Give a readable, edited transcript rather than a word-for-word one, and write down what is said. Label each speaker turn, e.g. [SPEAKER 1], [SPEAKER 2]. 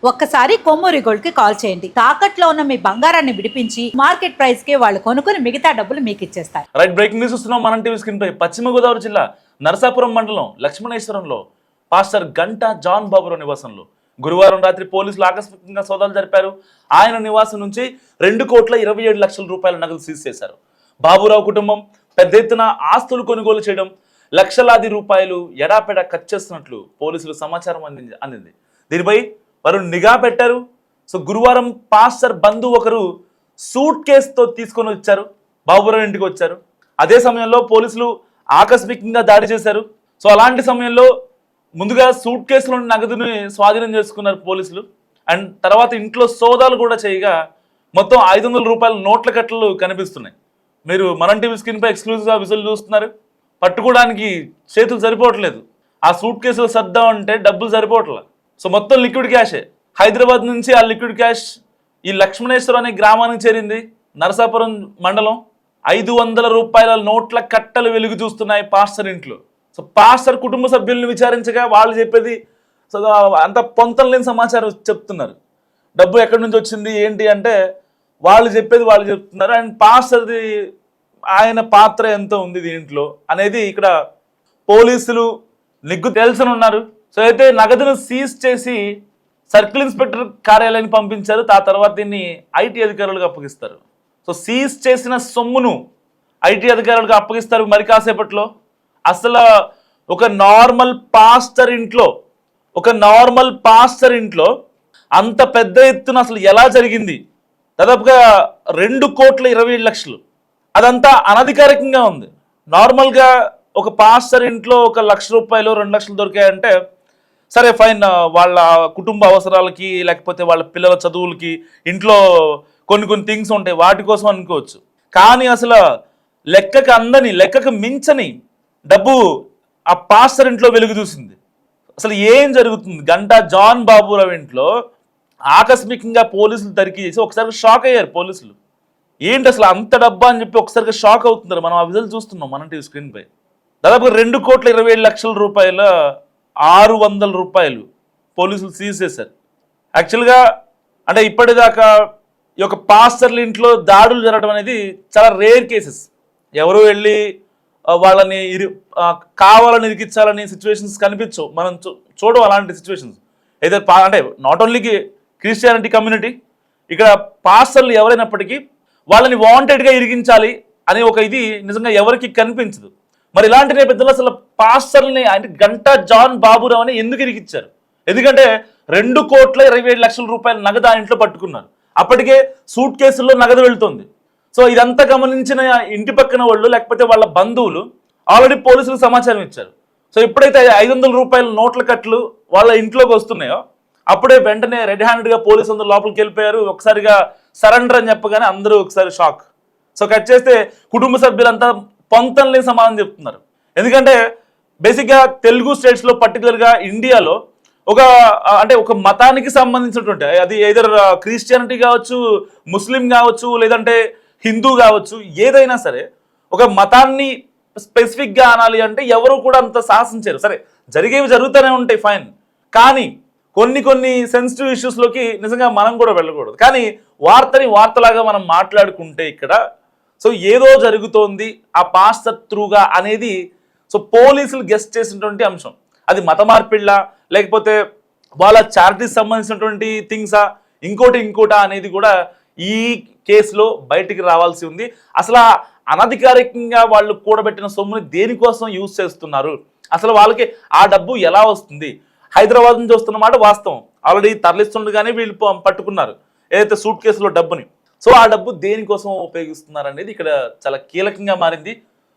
[SPEAKER 1] ఒక్కసారి కొమ్మూరి గోల్డ్ కి కాల్ చేయండి. తాకట్లో ఉన్న మీ బంగారాన్ని విడిపించి మార్కెట్ ప్రైస్ కి వాళ్ళు కొనుక్కుని మిగతా డబ్బులు మీకు ఇచ్చేస్తారు.
[SPEAKER 2] రైట్, బ్రేకింగ్ న్యూస్ వస్తున్నాం మనం టీవీ స్క్రీన్ పై. పశ్చిమ గోదావరి జిల్లా నరసాపురం మండలం లక్ష్మణేశ్వరంలో పాస్టర్ గంటా జాన్ బాబురావు నివాసంలో గురువారం రాత్రి పోలీసులు ఆకస్మికంగా సోదాలు జరిపారు. ఆయన నివాసం నుంచి 2,27,00,000 రూపాయల నగదు సీజ్ చేశారు. బాబురావు కుటుంబం పెద్ద ఎత్తున ఆస్తులు కొనుగోలు చేయడం, లక్షలాది రూపాయలు ఎడాపెడా ఖర్చు చేస్తున్నట్లు పోలీసులు సమాచారం అందింది. దీనిపై వారు నిఘా పెట్టారు. సో గురువారం పాస్టర్ బంధువు ఒకరు సూట్ కేసుతో తీసుకొని వచ్చారు, బాబురావు ఇంటికి వచ్చారు. అదే సమయంలో పోలీసులు ఆకస్మికంగా దాడి చేశారు. సో అలాంటి సమయంలో ముందుగా సూట్ కేసులోని నగదుని స్వాధీనం చేసుకున్నారు పోలీసులు. అండ్ తర్వాత ఇంట్లో సోదాలు కూడా చేయగా మొత్తం 500 రూపాయల నోట్ల కట్టలు కనిపిస్తున్నాయి. మీరు మనం టీవీ స్క్రీన్ పై ఎక్స్క్లూజివ్గా విజువల్ చూస్తున్నారు. పట్టుకోవడానికి చేతులు సరిపోవట్లేదు. ఆ సూట్ కేసులు సర్దామంటే డబ్బులు సరిపోవట్లేదు. సో మొత్తం లిక్విడ్ క్యాషే. హైదరాబాద్ నుంచి ఆ లిక్విడ్ క్యాష్ ఈ లక్ష్మణేశ్వరం అనే గ్రామానికి చేరింది. నరసాపురం మండలం 500 రూపాయల నోట్ల కట్టలు వెలుగు చూస్తున్నాయి పాస్టర్ ఇంట్లో. సో పాస్టర్ కుటుంబ సభ్యుల్ని విచారించగా వాళ్ళు చెప్పేది సో అంత పొంతం లేని సమాచారం చెప్తున్నారు. డబ్బు ఎక్కడి నుంచి వచ్చింది ఏంటి అంటే వాళ్ళు చెప్పేది వాళ్ళు చెప్తున్నారు. అండ్ పాస్టర్ది ఆయన పాత్ర ఎంత ఉంది దీంట్లో అనేది ఇక్కడ పోలీసులు నిగ్గు తెలుసనున్నారు. సో అయితే నగదును సీజ్ చేసి సర్కిల్ ఇన్స్పెక్టర్ కార్యాలయాన్ని పంపించారు. ఆ తర్వాత దీన్ని ఐటీ అధికారులకు అప్పగిస్తారు. సో సీజ్ చేసిన సొమ్మును ఐటీ అధికారులకు అప్పగిస్తారు మరి కాసేపట్లో. అసలు ఒక నార్మల్ పాస్టర్ ఇంట్లో అంత పెద్ద ఎత్తున అసలు ఎలా జరిగింది? దాదాపుగా 2,27,00,000. అదంతా అనధికారికంగా ఉంది. నార్మల్గా ఒక పాస్టర్ ఇంట్లో 1,00,000 రూపాయలు 2 లక్షలు దొరికాయంటే సరే ఫైన్, వాళ్ళ కుటుంబ అవసరాలకి లేకపోతే వాళ్ళ పిల్లల చదువులకి ఇంట్లో కొన్ని థింగ్స్ ఉంటాయి, వాటి కోసం అనుకోవచ్చు. కానీ అసలు లెక్కకు మించని డబ్బు ఆ పాస్టర్ ఇంట్లో వెలుగు చూసింది. అసలు ఏం జరుగుతుంది? గంటా జాన్ బాబురావు ఇంట్లో ఆకస్మికంగా పోలీసులు తనిఖీ చేసి ఒకసారి షాక్ అయ్యారు పోలీసులు. ఏంటి అసలు అంత డబ్బా అని చెప్పి ఒకసారిగా షాక్ అవుతున్నారు. మనం ఆ విజువల్ చూస్తున్నాం మనం టీవీ స్క్రీన్ పై. దాదాపు 2,27,00,000 రూపాయల 600 రూపాయలు పోలీసులు సీజ్ చేశారు. యాక్చువల్గా అంటే ఇప్పటిదాకా ఈ యొక్క పాస్టర్ల ఇంట్లో దాడులు జరగడం అనేది చాలా రేర్ కేసెస్. ఎవరు వెళ్ళి వాళ్ళని కావాలని ఇరికించాలని సిచ్యువేషన్స్ కనిపించవు. మనం చూడడం అలాంటి సిచ్యువేషన్స్. అయితే అంటే నాట్ ఓన్లీ క్రిస్టియానిటీ కమ్యూనిటీ, ఇక్కడ పాస్టర్లు ఎవరైనప్పటికీ వాళ్ళని వాంటెడ్గా ఇరికించాలి అనే ఒక ఇది నిజంగా ఎవరికి కనిపించదు. మరి ఇలాంటి నేపథ్యంలో అసలు పాస్టర్ని అంటే గంటా జాన్ బాబురావు అని ఎందుకు ఇరికిచ్చారు? ఎందుకంటే 2,27,00,000 రూపాయల నగదు ఆ ఇంట్లో పట్టుకున్నారు. అప్పటికే సూట్ కేసుల్లో నగదు వెళ్తుంది. సో ఇదంతా గమనించిన ఇంటి పక్కన వాళ్ళు లేకపోతే వాళ్ళ బంధువులు ఆల్రెడీ పోలీసులకు సమాచారం ఇచ్చారు. సో ఎప్పుడైతే 500 రూపాయల నోట్ల కట్టలు వాళ్ళ ఇంట్లోకి వస్తున్నాయో అప్పుడే వెంటనే రెడ్ హ్యాండెడ్గా పోలీసు అందరూ లోపలికి వెళ్ళిపోయారు. ఒకసారిగా సరెండర్ అని చెప్పగానే అందరూ ఒకసారి షాక్. సో కట్ చేస్తే కుటుంబ సభ్యులంతా పొంతం లేని సమాధానం చెప్తున్నారు. ఎందుకంటే బేసిక్గా తెలుగు స్టేట్స్లో పర్టికులర్గా ఇండియాలో ఒక మతానికి సంబంధించినటువంటి అది ఎయిదర్ క్రిస్టియానిటీ కావచ్చు, ముస్లిం కావచ్చు, లేదంటే హిందూ కావచ్చు, ఏదైనా సరే ఒక మతాన్ని స్పెసిఫిక్గా అనాలి అంటే ఎవరు కూడా అంత సాహసించారు. సరే జరిగేవి జరుగుతూనే ఉంటాయి ఫైన్, కానీ కొన్ని సెన్సిటివ్ ఇష్యూస్లోకి నిజంగా మనం కూడా వెళ్ళకూడదు. కానీ వార్తలాగా మనం మాట్లాడుకుంటే ఇక్కడ సో ఏదో జరుగుతోంది ఆ పాస్టర్ త్రూగా అనేది సో పోలీసులు గెస్ట్ చేసినటువంటి అంశం. అది మత మార్పిళ్ళ లేకపోతే వాళ్ళ చారిటీకి సంబంధించినటువంటి థింగ్సా ఇంకోటా అనేది కూడా ఈ కేసులో బయటికి రావాల్సి ఉంది. అసలు అనధికారికంగా వాళ్ళు కూడబెట్టిన సొమ్ముని దేనికోసం యూజ్ చేస్తున్నారు, అసలు వాళ్ళకి ఆ డబ్బు ఎలా వస్తుంది? హైదరాబాద్ నుంచి వస్తున్నమాట వాస్తవం. ఆల్రెడీ తరలిస్తుండగానే వీళ్ళు పట్టుకున్నారు ఏదైతే సూట్ కేసులో డబ్బుని. సో ఆ డబ్బు దేనికోసం ఉపయోగిస్తున్నారు అనేది ఇక్కడ చాలా కీలకంగా మారింది.